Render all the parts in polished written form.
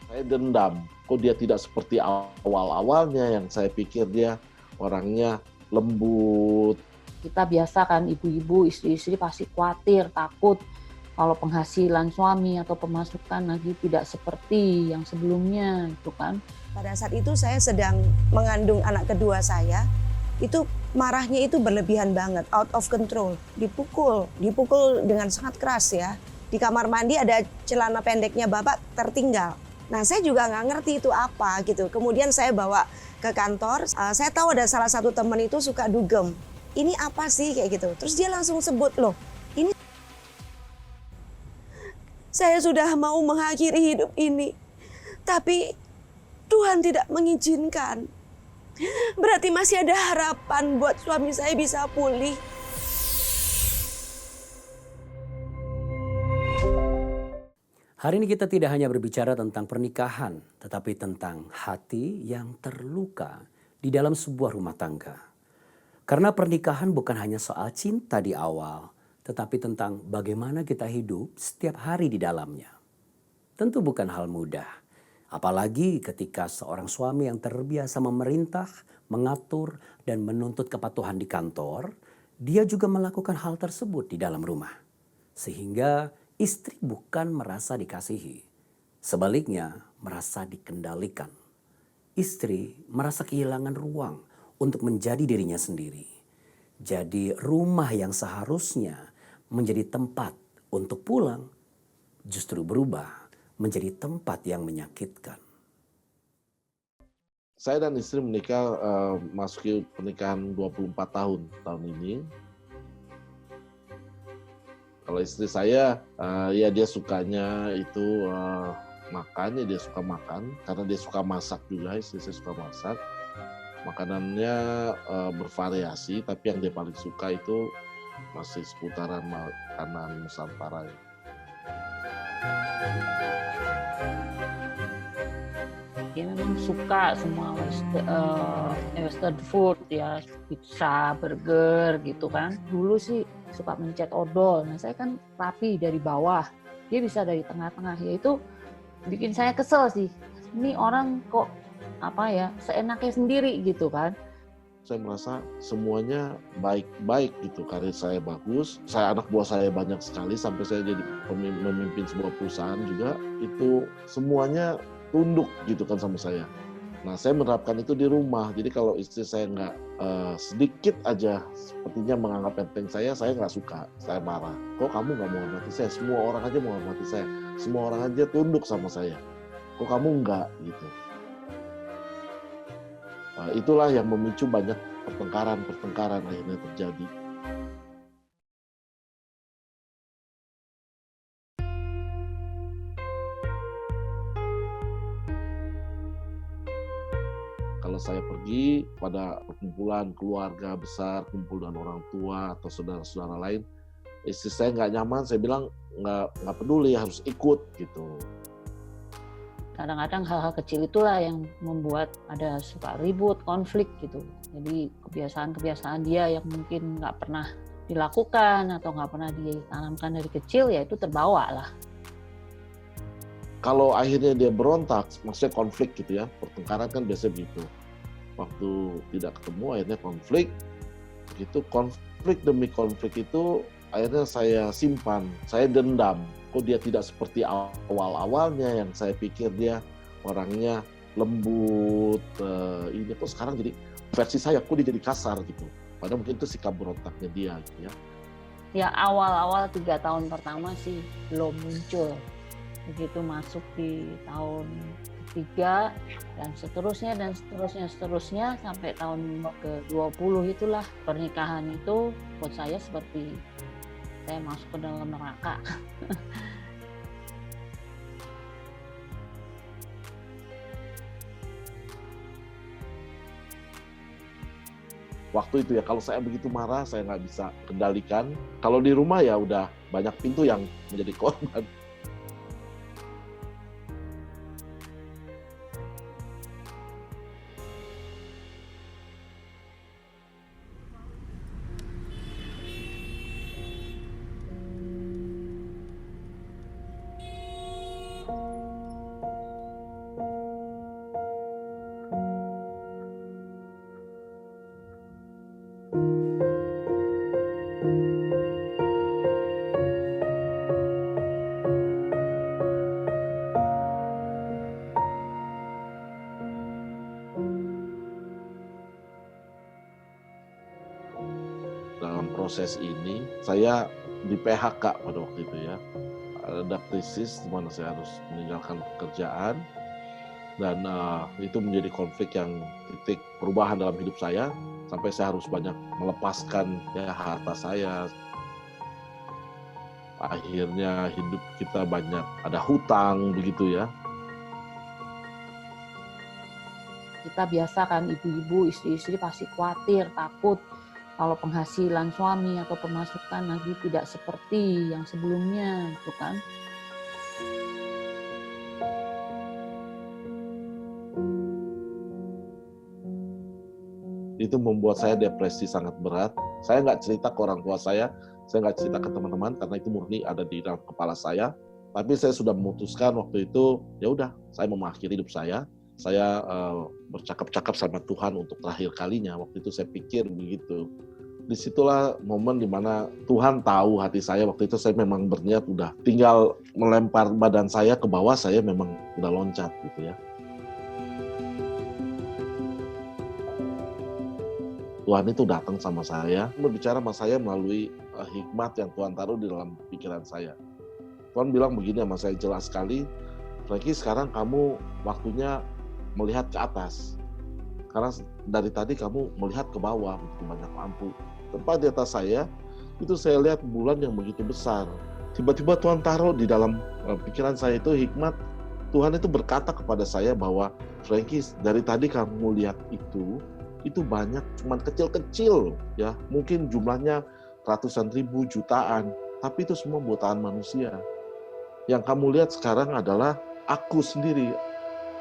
Saya dendam, kok dia tidak seperti awal-awalnya yang saya pikir dia orangnya lembut. Kita biasa kan ibu-ibu, istri-istri pasti khawatir, takut kalau penghasilan suami atau pemasukan lagi tidak seperti yang sebelumnya itu kan. Pada saat itu saya sedang mengandung anak kedua saya, itu marahnya itu berlebihan banget, out of control, dipukul dengan sangat keras ya. Di kamar mandi ada celana pendeknya bapak tertinggal. Nah saya juga nggak ngerti itu apa gitu. Kemudian saya bawa ke kantor, saya tahu ada salah satu teman itu suka dugem. Ini apa sih kayak gitu. Terus dia langsung sebut, loh ini saya sudah mau mengakhiri hidup ini. Tapi Tuhan tidak mengizinkan. Berarti masih ada harapan buat suami saya bisa pulih. Hari ini kita tidak hanya berbicara tentang pernikahan, tetapi tentang hati yang terluka di dalam sebuah rumah tangga. Karena pernikahan bukan hanya soal cinta di awal, tetapi tentang bagaimana kita hidup setiap hari di dalamnya. Tentu bukan hal mudah, apalagi ketika seorang suami yang terbiasa memerintah, mengatur, dan menuntut kepatuhan di kantor, dia juga melakukan hal tersebut di dalam rumah. Sehingga istri bukan merasa dikasihi, sebaliknya merasa dikendalikan. Istri merasa kehilangan ruang untuk menjadi dirinya sendiri. Jadi rumah yang seharusnya menjadi tempat untuk pulang, justru berubah menjadi tempat yang menyakitkan. Saya dan istri menikah, masuki pernikahan 24 tahun ini. Kalau istri saya, ya dia sukanya itu makan, ya dia suka makan, karena dia suka masak juga, istri saya suka masak. Makanannya bervariasi, tapi yang dia paling suka itu masih seputaran makanan Nusantara. Dia memang suka semua western food ya, pizza, burger gitu kan. Dulu sih suka mencet odol. Nah saya kan rapi dari bawah, dia bisa dari tengah-tengah. Ya itu bikin saya kesel sih. Ini orang kok seenaknya sendiri gitu kan. Saya merasa semuanya baik-baik gitu, karir saya bagus, anak buah saya banyak sekali, sampai saya jadi memimpin sebuah perusahaan juga, itu semuanya tunduk gitu kan sama saya. Nah saya menerapkan itu di rumah, jadi kalau istri saya nggak sedikit aja sepertinya menganggap enteng saya nggak suka, saya marah. Kok kamu nggak mau hormati saya? Semua orang aja mau hormati saya, semua orang aja tunduk sama saya. Kok kamu nggak gitu? Itulah yang memicu banyak pertengkaran akhirnya terjadi. Kalau saya pergi pada perkumpulan keluarga besar, kumpul dengan orang tua atau saudara-saudara lain, istri saya nggak nyaman, saya bilang nggak peduli, harus ikut gitu. Kadang-kadang hal-hal kecil itulah yang membuat ada suka ribut, konflik gitu. Jadi kebiasaan-kebiasaan dia yang mungkin nggak pernah dilakukan atau nggak pernah ditanamkan dari kecil, ya itu terbawa lah. Kalau akhirnya dia berontak, maksudnya konflik gitu ya, pertengkaran kan biasanya begitu. Waktu tidak ketemu akhirnya konflik, gitu konflik demi konflik itu akhirnya saya simpan, saya dendam. Kok dia tidak seperti awal-awalnya yang saya pikir dia orangnya lembut, ini kok sekarang jadi versi saya, kok dia jadi kasar gitu. Padahal mungkin itu sikap berontaknya dia gitu ya. Ya awal-awal 3 tahun pertama sih belum muncul. Begitu masuk di tahun ketiga dan seterusnya sampai tahun ke-20 itulah pernikahan itu buat saya seperti saya masuk ke dalam neraka. Waktu itu ya, kalau saya begitu marah, saya nggak bisa kendalikan. Kalau di rumah ya udah banyak pintu yang menjadi korban. proses ini, saya di PHK pada waktu itu ya. Ada krisis di mana saya harus meninggalkan pekerjaan, dan itu menjadi konflik yang titik perubahan dalam hidup saya, sampai saya harus banyak melepaskan ya harta saya. Akhirnya hidup kita banyak ada hutang begitu ya. Kita biasa kan, ibu-ibu, istri-istri pasti khawatir, takut kalau penghasilan suami atau pemasukan lagi tidak seperti yang sebelumnya, gitu kan. Itu membuat saya depresi sangat berat. Saya nggak cerita ke orang tua saya nggak cerita ke teman-teman karena itu murni ada di dalam kepala saya. Tapi saya sudah memutuskan waktu itu, ya udah, saya mengakhiri hidup saya. Saya bercakap-cakap sama Tuhan untuk terakhir kalinya. Waktu itu saya pikir begitu. Disitulah momen dimana Tuhan tahu hati saya. Waktu itu saya memang berniat udah tinggal melempar badan saya ke bawah, saya memang udah loncat gitu ya. Tuhan itu datang sama saya, berbicara sama saya melalui hikmat yang Tuhan taruh di dalam pikiran saya. Tuhan bilang begini sama saya jelas sekali, Frankie, sekarang kamu waktunya melihat ke atas. Karena dari tadi kamu melihat ke bawah, begitu banyak lampu. Tepat di atas saya, itu saya lihat bulan yang begitu besar. Tiba-tiba Tuhan taruh di dalam pikiran saya itu hikmat. Tuhan itu berkata kepada saya bahwa, Frankie, dari tadi kamu lihat itu banyak, cuman kecil-kecil ya. Mungkin jumlahnya ratusan ribu, jutaan. Tapi itu semua buatan manusia. Yang kamu lihat sekarang adalah aku sendiri.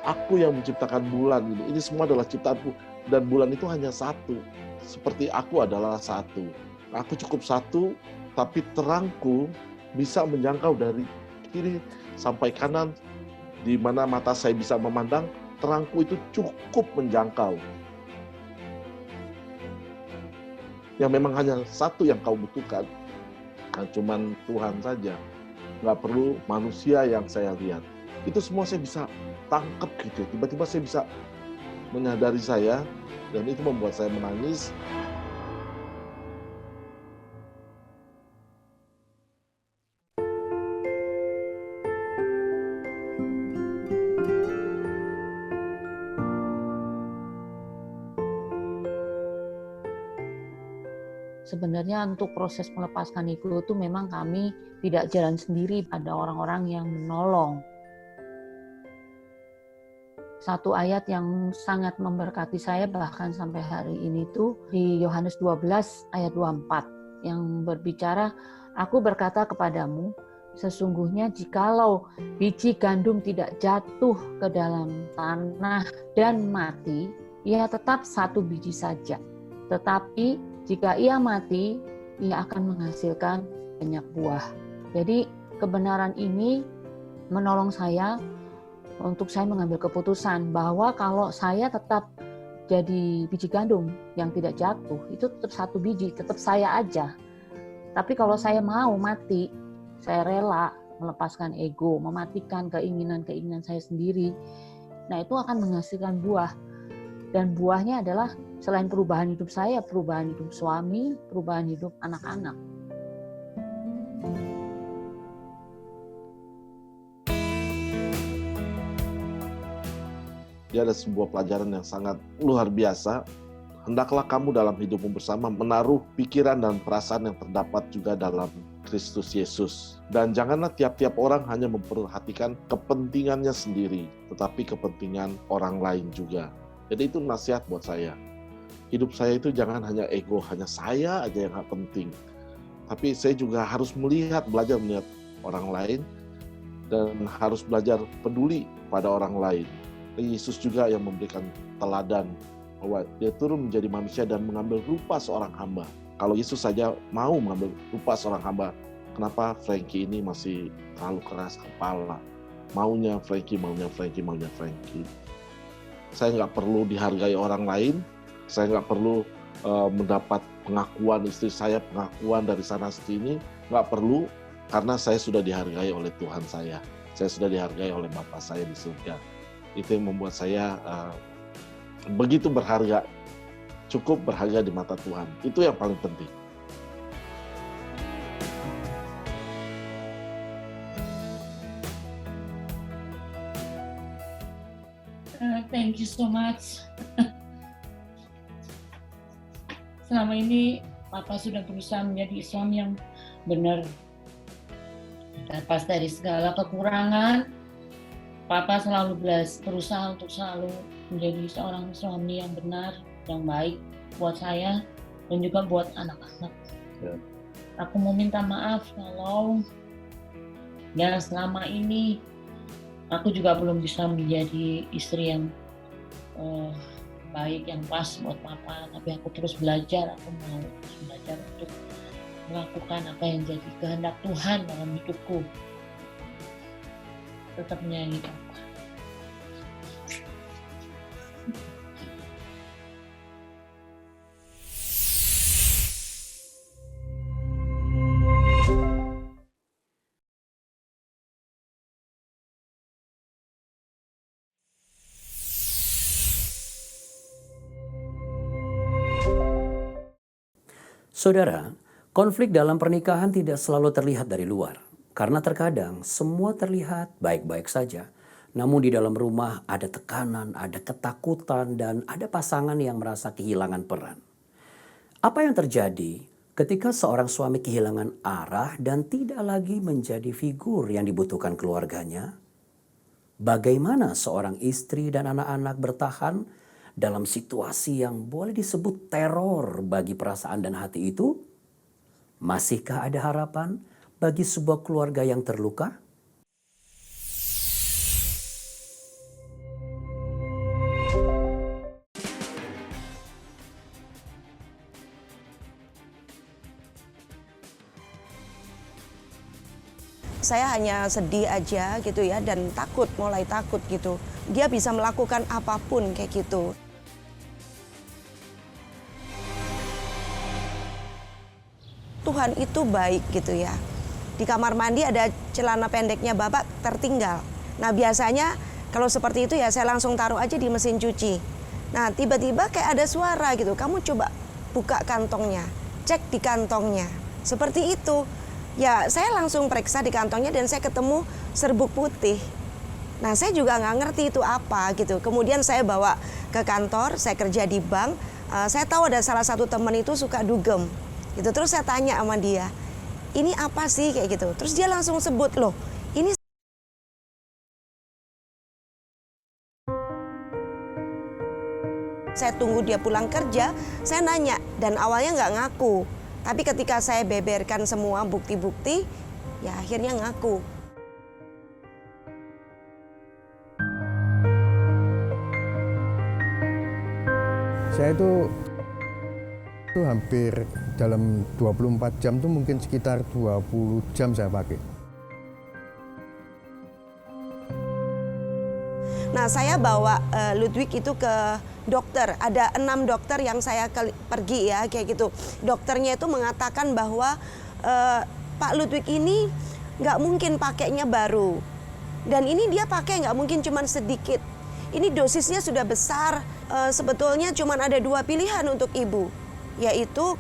Aku yang menciptakan bulan. Ini semua adalah ciptaanku. Dan bulan itu hanya satu. Seperti aku adalah satu. Aku cukup satu, tapi terangku bisa menjangkau dari kiri sampai kanan. Di mana mata saya bisa memandang, terangku itu cukup menjangkau. Yang memang hanya satu yang kau butuhkan. Nah, cuman Tuhan saja. Nggak perlu manusia yang saya lihat. Itu semua saya bisa tangkap gitu. Tiba-tiba saya bisa menyadari saya, dan itu membuat saya menangis. Sebenarnya untuk proses melepaskan ego itu memang kami tidak jalan sendiri, ada orang-orang yang menolong. Satu ayat yang sangat memberkati saya bahkan sampai hari ini tuh di Yohanes 12 ayat 24 yang berbicara, aku berkata kepadamu, sesungguhnya jikalau biji gandum tidak jatuh ke dalam tanah dan mati, ia tetap satu biji saja. Tetapi jika ia mati, ia akan menghasilkan banyak buah. Jadi kebenaran ini menolong saya untuk saya mengambil keputusan bahwa kalau saya tetap jadi biji gandum yang tidak jatuh, itu tetap satu biji, tetap saya aja. Tapi kalau saya mau mati, saya rela melepaskan ego, mematikan keinginan-keinginan saya sendiri, nah itu akan menghasilkan buah. Dan buahnya adalah selain perubahan hidup saya, perubahan hidup suami, perubahan hidup anak-anak. Dia ada sebuah pelajaran yang sangat luar biasa. Hendaklah kamu dalam hidupmu bersama menaruh pikiran dan perasaan yang terdapat juga dalam Kristus Yesus. Dan janganlah tiap-tiap orang hanya memperhatikan kepentingannya sendiri, tetapi kepentingan orang lain juga. Jadi itu nasihat buat saya. Hidup saya itu jangan hanya ego, hanya saya aja yang gak penting. Tapi saya juga harus belajar melihat orang lain, dan harus belajar peduli pada orang lain. Yesus juga yang memberikan teladan bahwa dia turun menjadi manusia dan mengambil rupa seorang hamba. Kalau Yesus saja mau mengambil rupa seorang hamba, kenapa Frankie ini masih terlalu keras kepala? Maunya Frankie. Saya nggak perlu dihargai orang lain, saya nggak perlu mendapat pengakuan istri saya, pengakuan dari sana sini, nggak perlu, karena saya sudah dihargai oleh Tuhan saya sudah dihargai oleh Bapa saya di surga. Itu yang membuat saya begitu berharga, cukup berharga di mata Tuhan. Itu yang paling penting. Thank you so much. Selama ini Papa sudah berusaha menjadi suami yang benar. Lepas dari segala kekurangan, Papa selalu berusaha untuk selalu menjadi seorang suami yang benar, yang baik buat saya dan juga buat anak-anak. Ya. Aku mau minta maaf kalau ya selama ini aku juga belum bisa menjadi istri yang baik, yang pas buat Papa. Tapi aku terus belajar, aku mau terus belajar untuk melakukan apa yang jadi kehendak Tuhan dalam hidupku. Tetap menyayangi Papa. Saudara, konflik dalam pernikahan tidak selalu terlihat dari luar. Karena terkadang semua terlihat baik-baik saja. Namun di dalam rumah ada tekanan, ada ketakutan, dan ada pasangan yang merasa kehilangan peran. Apa yang terjadi ketika seorang suami kehilangan arah dan tidak lagi menjadi figur yang dibutuhkan keluarganya? Bagaimana seorang istri dan anak-anak bertahan dalam situasi yang boleh disebut teror bagi perasaan dan hati itu? Masihkah ada harapan bagi sebuah keluarga yang terluka? Saya hanya sedih aja gitu ya, dan takut, mulai takut gitu. Dia bisa melakukan apapun kayak gitu. Tuhan itu baik gitu ya. Di kamar mandi ada celana pendeknya Bapak tertinggal. Nah biasanya kalau seperti itu ya saya langsung taruh aja di mesin cuci. Nah tiba-tiba kayak ada suara gitu, kamu coba buka kantongnya, cek di kantongnya. Seperti itu. Ya saya langsung periksa di kantongnya dan saya ketemu serbuk putih. Nah saya juga nggak ngerti itu apa gitu. Kemudian saya bawa ke kantor, saya kerja di bank. Saya tahu ada salah satu teman itu suka dugem. Gitu. Terus saya tanya sama dia, ini apa sih kayak gitu. Terus dia langsung sebut, loh ini. Saya tunggu dia pulang kerja, saya nanya dan awalnya nggak ngaku. Tapi ketika saya beberkan semua bukti-bukti, ya akhirnya ngaku. Saya itu hampir dalam 24 jam tuh mungkin sekitar 20 jam saya pakai. Nah saya bawa Ludwig itu ke dokter, ada 6 dokter yang saya pergi ya kayak gitu. Dokternya itu mengatakan bahwa Pak Ludwig ini nggak mungkin pakainya baru. Dan ini dia pakai nggak mungkin cuma sedikit. Ini dosisnya sudah besar, sebetulnya cuma ada 2 pilihan untuk ibu. Yaitu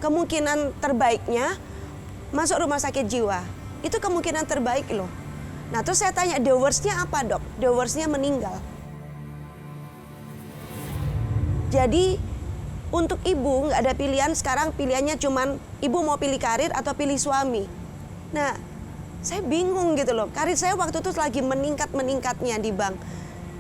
kemungkinan terbaiknya masuk rumah sakit jiwa. Itu kemungkinan terbaik loh. Nah terus saya tanya, the worst-nya apa dok? The worst-nya meninggal. Jadi untuk ibu nggak ada pilihan sekarang, pilihannya cuman ibu mau pilih karir atau pilih suami. Nah saya bingung gitu loh, karir saya waktu itu lagi meningkat-meningkatnya di bank.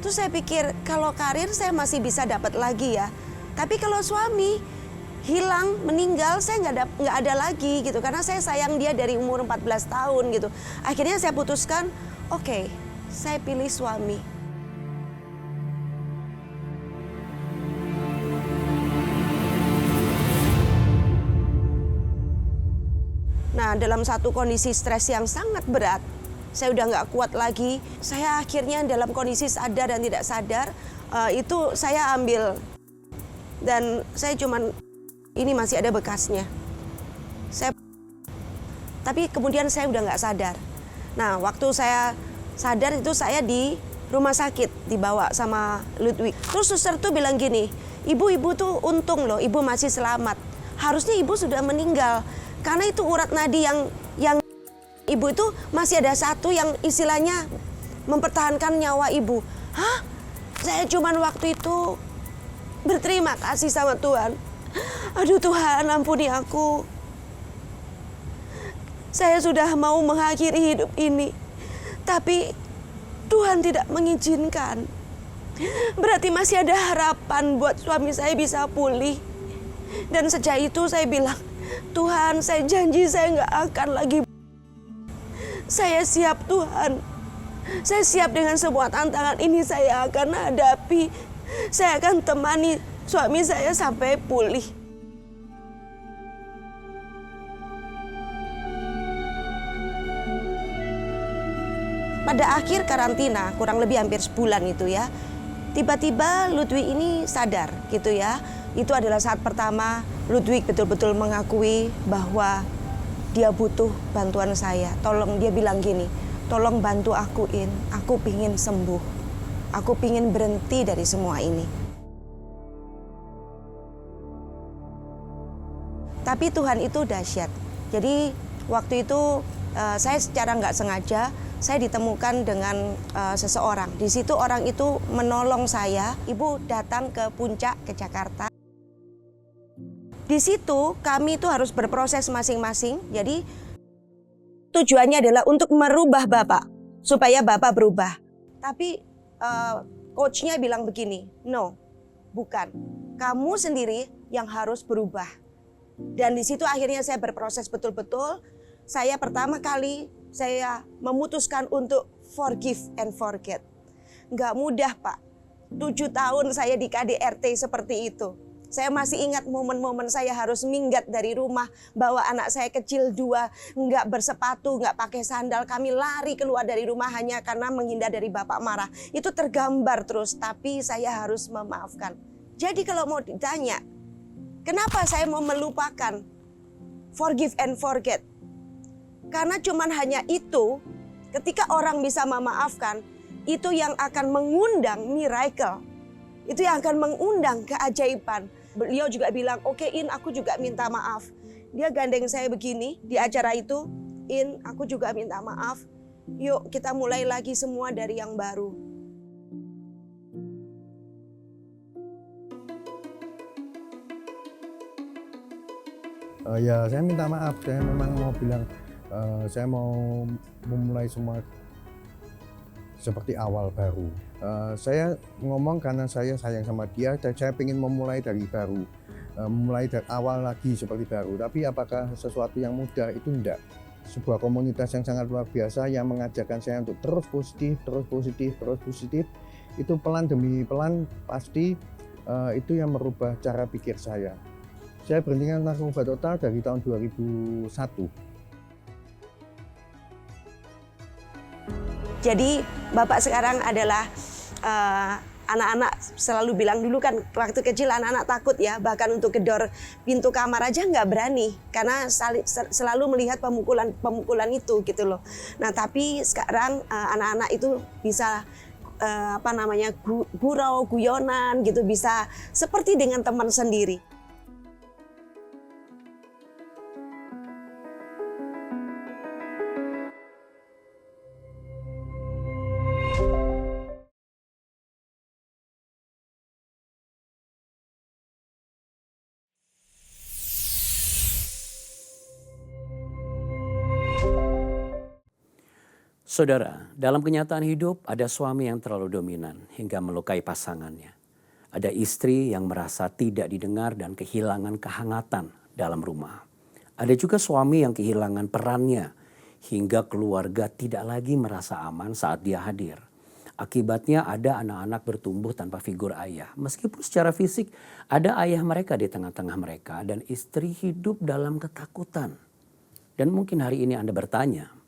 Terus saya pikir kalau karir saya masih bisa dapat lagi ya. Tapi kalau suami hilang, meninggal, saya nggak ada lagi gitu. Karena saya sayang dia dari umur 14 tahun gitu. Akhirnya saya putuskan, oke, saya pilih suami. Nah, dalam satu kondisi stres yang sangat berat, saya udah nggak kuat lagi. Saya akhirnya dalam kondisi sadar dan tidak sadar, itu saya ambil. Dan saya cuman, ini masih ada bekasnya. Tapi kemudian saya udah nggak sadar. Nah, waktu saya sadar itu saya di rumah sakit, dibawa sama Ludwig. Terus suster tuh bilang gini, ibu tuh untung loh, ibu masih selamat. Harusnya ibu sudah meninggal. Karena itu urat nadi yang ibu itu masih ada satu yang istilahnya mempertahankan nyawa ibu. Hah? Saya cuman waktu itu berterima kasih sama Tuhan. Aduh Tuhan, ampuni aku. Saya sudah mau mengakhiri hidup ini, tapi Tuhan tidak mengizinkan. Berarti masih ada harapan buat suami saya bisa pulih. Dan sejak itu saya bilang, Tuhan, saya janji saya nggak akan lagi. Saya siap Tuhan. Saya siap dengan semua tantangan ini, saya akan hadapi. Saya akan temani suami saya sampai pulih. Pada akhir karantina, kurang lebih hampir sebulan itu ya, tiba-tiba Ludwig ini sadar gitu ya. Itu adalah saat pertama Ludwig betul-betul mengakui bahwa dia butuh bantuan saya. Tolong, dia bilang gini, tolong bantu akuin, aku pingin sembuh. Aku pingin berhenti dari semua ini. Tapi Tuhan itu dahsyat. Jadi waktu itu saya secara nggak sengaja, saya ditemukan dengan seseorang. Di situ orang itu menolong saya. Ibu datang ke puncak, ke Jakarta. Di situ kami itu harus berproses masing-masing. Jadi tujuannya adalah untuk merubah Bapak, supaya Bapak berubah. Tapi coachnya bilang begini, no, bukan. Kamu sendiri yang harus berubah. Dan di situ akhirnya saya berproses betul-betul. Saya pertama kali saya memutuskan untuk forgive and forget. Nggak mudah Pak. 7 tahun saya di KDRT seperti itu. Saya masih ingat momen-momen saya harus minggat dari rumah, bawa anak saya kecil 2, nggak bersepatu, nggak pakai sandal. Kami lari keluar dari rumah hanya karena menghindar dari bapak marah. Itu tergambar terus, tapi saya harus memaafkan. Jadi kalau mau ditanya, kenapa saya mau melupakan? Forgive and forget. Karena cuman hanya itu, ketika orang bisa memaafkan, itu yang akan mengundang miracle. Itu yang akan mengundang keajaiban. Beliau juga bilang, oke In, aku juga minta maaf. Dia gandeng saya begini di acara itu, In, aku juga minta maaf. Yuk kita mulai lagi semua dari yang baru. Ya saya minta maaf, saya memang mau bilang, saya mau memulai semua seperti awal baru. Saya ngomong karena saya sayang sama dia dan saya ingin memulai dari baru, mulai dari awal lagi seperti baru. Tapi apakah sesuatu yang mudah? Itu enggak. Sebuah komunitas yang sangat luar biasa yang mengajarkan saya untuk terus positif, terus positif, terus positif. Itu pelan demi pelan pasti itu yang merubah cara pikir saya. Saya berhenti narkoba total dari tahun 2001. Jadi Bapak sekarang adalah anak-anak selalu bilang dulu kan waktu kecil anak-anak takut ya, bahkan untuk gedor pintu kamar aja nggak berani karena selalu melihat pemukulan itu gitu loh. Nah tapi sekarang anak-anak itu bisa gurau guyonan gitu, bisa seperti dengan teman sendiri. Saudara, dalam kenyataan hidup ada suami yang terlalu dominan hingga melukai pasangannya. Ada istri yang merasa tidak didengar dan kehilangan kehangatan dalam rumah. Ada juga suami yang kehilangan perannya hingga keluarga tidak lagi merasa aman saat dia hadir. Akibatnya ada anak-anak bertumbuh tanpa figur ayah. Meskipun secara fisik ada ayah mereka di tengah-tengah mereka dan istri hidup dalam ketakutan. Dan mungkin hari ini Anda bertanya,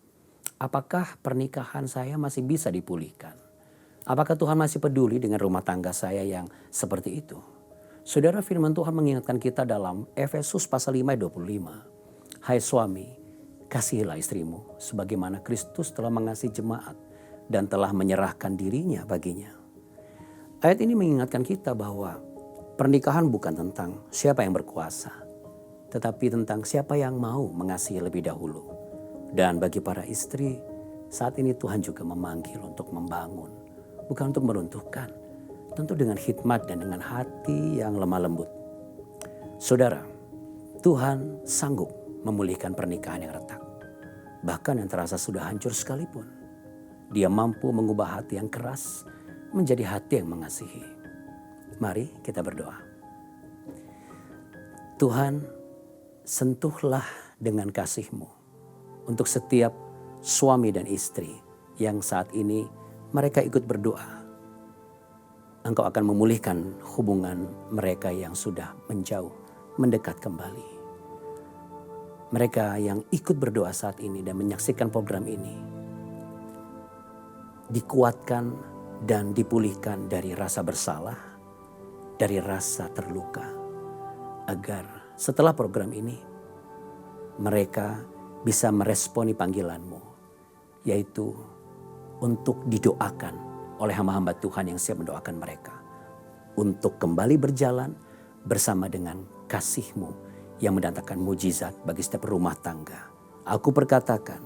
apakah pernikahan saya masih bisa dipulihkan? Apakah Tuhan masih peduli dengan rumah tangga saya yang seperti itu? Saudara, firman Tuhan mengingatkan kita dalam Efesus pasal 5 ayat 25. Hai suami, kasihilah istrimu sebagaimana Kristus telah mengasihi jemaat dan telah menyerahkan dirinya baginya. Ayat ini mengingatkan kita bahwa pernikahan bukan tentang siapa yang berkuasa, tetapi tentang siapa yang mau mengasihi lebih dahulu. Dan bagi para istri, saat ini Tuhan juga memanggil untuk membangun, bukan untuk meruntuhkan. tentu dengan hikmat dan dengan hati yang lemah lembut. Saudara, Tuhan sanggup memulihkan pernikahan yang retak. Bahkan yang terasa sudah hancur sekalipun. Dia mampu mengubah hati yang keras menjadi hati yang mengasihi. Mari kita berdoa. Tuhan, sentuhlah dengan kasih-Mu untuk setiap suami dan istri yang saat ini mereka ikut berdoa. Engkau akan memulihkan hubungan mereka yang sudah menjauh, mendekat kembali. Mereka yang ikut berdoa saat ini dan menyaksikan program ini, dikuatkan dan dipulihkan dari rasa bersalah, dari rasa terluka, agar setelah program ini mereka bisa meresponi panggilan-Mu, yaitu untuk didoakan oleh hamba-hamba Tuhan yang siap mendoakan mereka, untuk kembali berjalan bersama dengan kasih-Mu yang mendatangkan mujizat bagi setiap rumah tangga. Aku perkatakan,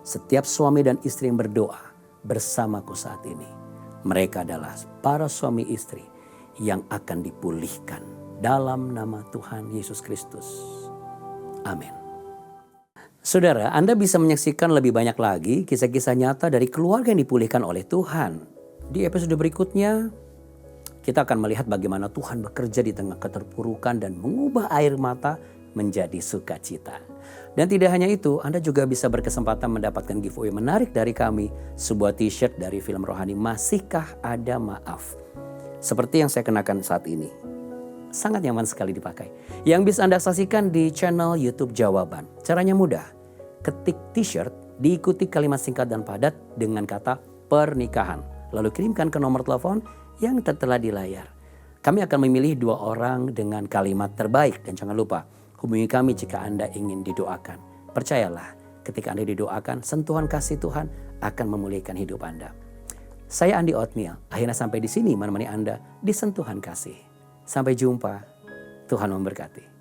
setiap suami dan istri yang berdoa bersamaku saat ini, mereka adalah para suami istri yang akan dipulihkan dalam nama Tuhan Yesus Kristus. Amin. Saudara, Anda bisa menyaksikan lebih banyak lagi kisah-kisah nyata dari keluarga yang dipulihkan oleh Tuhan. Di episode berikutnya, kita akan melihat bagaimana Tuhan bekerja di tengah keterpurukan dan mengubah air mata menjadi sukacita. Dan tidak hanya itu, Anda juga bisa berkesempatan mendapatkan giveaway menarik dari kami, sebuah t-shirt dari film rohani Masihkah Ada Maaf. Seperti yang saya kenakan saat ini. Sangat nyaman sekali dipakai. Yang bisa Anda saksikan di channel YouTube Jawaban. Caranya mudah. Ketik t-shirt, diikuti kalimat singkat dan padat dengan kata pernikahan. Lalu kirimkan ke nomor telepon yang tertera di layar. Kami akan memilih 2 orang dengan kalimat terbaik. Dan jangan lupa, hubungi kami jika Anda ingin didoakan. Percayalah, ketika Anda didoakan, sentuhan kasih Tuhan akan memulihkan hidup Anda. Saya Andi Oatmeal. Akhirnya sampai di sini menemani Anda di sentuhan kasih. Sampai jumpa. Tuhan memberkati.